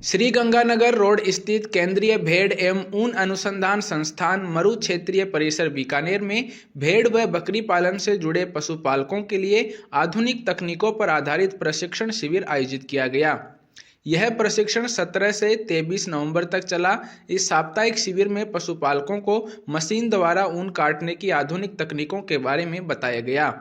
Sriganganagar road स्थित केंद्रीय भेड़ एवं ऊन अनुसंधान संस्थान मरु क्षेत्रीय परिसर बीकानेर में भेड़ व बकरी पालन से जुड़े पशुपालकों के लिए आधुनिक तकनीकों पर आधारित प्रशिक्षण शिविर आयोजित किया गया। यह प्रशिक्षण 17 से 23 नवंबर तक चला। इस साप्ताहिक शिविर में पशुपालकों को मशीन द्वारा ऊन काटने की आधुनिक तकनीकों के बारे में बताया गया।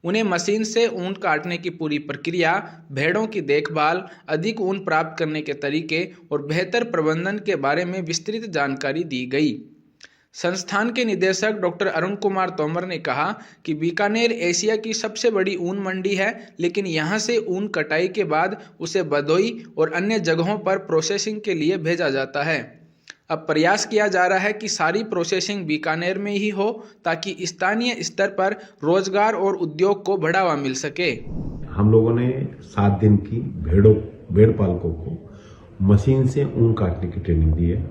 उन्हें मशीन से ऊन काटने की पूरी प्रक्रिया, भेड़ों की देखभाल, अधिक ऊन प्राप्त करने के तरीके और बेहतर प्रबंधन के बारे में विस्तृत जानकारी दी गई। संस्थान के निदेशक डॉक्टर अरुण कुमार तोमर ने कहा कि बीकानेर एशिया की सबसे बड़ी ऊन मंडी है, लेकिन यहां से ऊन कटाई के बाद उसे भदोई और अन्य जगहों पर प्रोसेसिंग के लिए भेजा जाता है। अब प्रयास किया जा रहा है कि सारी प्रोसेसिंग बीकानेर में ही हो, ताकि स्थानीय स्तर पर रोजगार और उद्योग को बढ़ावा मिल सके। हम लोगों ने 7 दिन की भेड़ पालकों को मशीन से ऊन काटने की ट्रेनिंग दी है।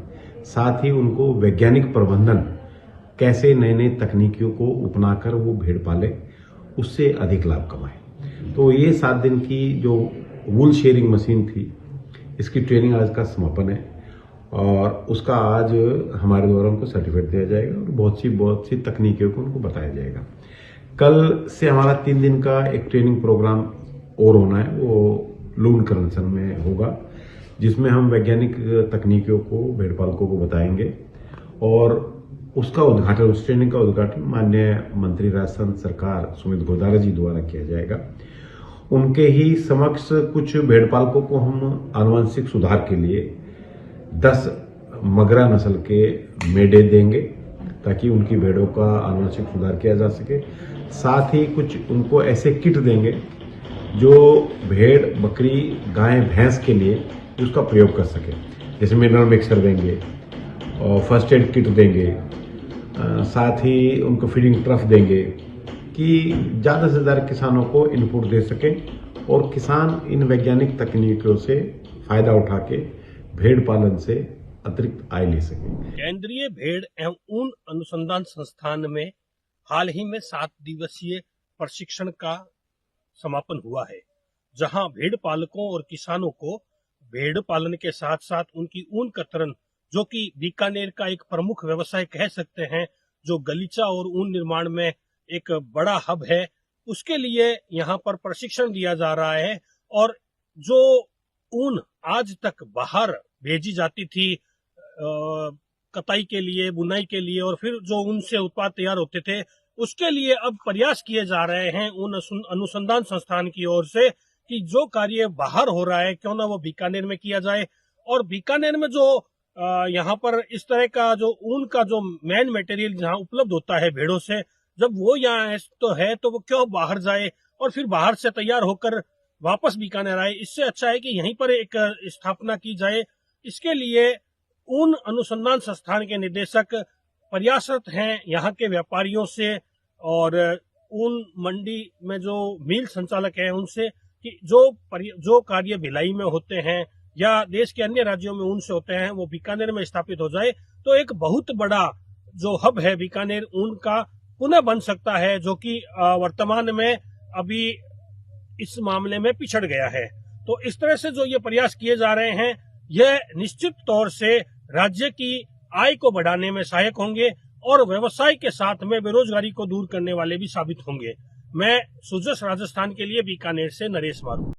साथ ही उनको वैज्ञानिक प्रबंधन, कैसे नए नए तकनीकियों को अपनाकर वो भेड़ पाले, उससे अधिक लाभ कमाए। तो ये 7 दिन की जो वूल शेयरिंग मशीन थी, इसकी ट्रेनिंग आज का समापन है और उसका आज हमारे द्वारा उनको सर्टिफिकेट दिया जाएगा और बहुत सी तकनीकियों को उनको बताया जाएगा। कल से हमारा 3 दिन का एक ट्रेनिंग प्रोग्राम और होना है, वो लून करंसन में होगा, जिसमें हम वैज्ञानिक तकनीकियों को भेड़ पालकों को बताएंगे और उसका उद्घाटन, उस ट्रेनिंग का उद्घाटन माननीय मंत्री राजस्थान सरकार सुमित गोदारा जी द्वारा किया जाएगा। उनके ही समक्ष कुछ भेड़ पालकों को हम आनुवंशिक सुधार के लिए 10 मगरा नस्ल के मेढे देंगे, ताकि उनकी भेड़ों का आनुवंशिक सुधार किया जा सके। साथ ही कुछ उनको ऐसे किट देंगे जो भेड़, बकरी, गाय, भैंस के लिए उसका प्रयोग कर सके, जैसे मिनरल मिक्सर देंगे और फर्स्ट एड किट देंगे। साथ ही उनको फीडिंग ट्रफ देंगे कि ज़्यादा से ज़्यादा किसानों को इनपुट दे सकें और किसान इन वैज्ञानिक तकनीकों से फायदा उठा के भेड़ पालन से अतिरिक्त आय ले सके। केंद्रीय भेड़ एवं ऊन अनुसंधान संस्थान में हाल ही में 7 दिवसीय प्रशिक्षण का समापन हुआ है, जहां भेड़ पालकों और किसानों को भेड़ पालन के साथ साथ उनकी ऊन कतरन, जो कि बीकानेर का एक प्रमुख व्यवसाय कह सकते हैं, जो गलीचा और ऊन निर्माण में एक बड़ा हब है, उसके लिए यहाँ पर प्रशिक्षण दिया जा रहा है। और जो ऊन आज तक बाहर भेजी जाती थी कताई के लिए, बुनाई के लिए, और फिर जो ऊन से उत्पाद तैयार होते थे, उसके लिए अब प्रयास किए जा रहे हैं ऊन अनुसंधान संस्थान की ओर से कि जो कार्य बाहर हो रहा है क्यों ना वो बीकानेर में किया जाए। और बीकानेर में जो यहाँ पर इस तरह का जो ऊन का जो मेन मटेरियल जहाँ उपलब्ध होता है भेड़ों से, जब वो यहाँ तो है तो वो क्यों बाहर जाए और फिर बाहर से तैयार होकर वापस बीकानेर आए। इससे अच्छा है कि यहीं पर एक स्थापना की जाए। इसके लिए ऊन अनुसंधान संस्थान के निदेशक प्रयासरत हैं यहाँ के व्यापारियों से और ऊन मंडी में जो मिल संचालक हैं उनसे, कि जो कार्य भिलाई में होते हैं या देश के अन्य राज्यों में ऊन से होते हैं, वो बीकानेर में स्थापित हो जाए तो एक बहुत बड़ा जो हब है बीकानेर ऊन का पुनः बन सकता है, जो कि वर्तमान में अभी इस मामले में पिछड़ गया है। तो इस तरह से जो ये प्रयास किए जा रहे हैं, यह निश्चित तौर से राज्य की आय को बढ़ाने में सहायक होंगे और व्यवसाय के साथ में बेरोजगारी को दूर करने वाले भी साबित होंगे। मैं सुजस राजस्थान के लिए बीकानेर से नरेश मारू।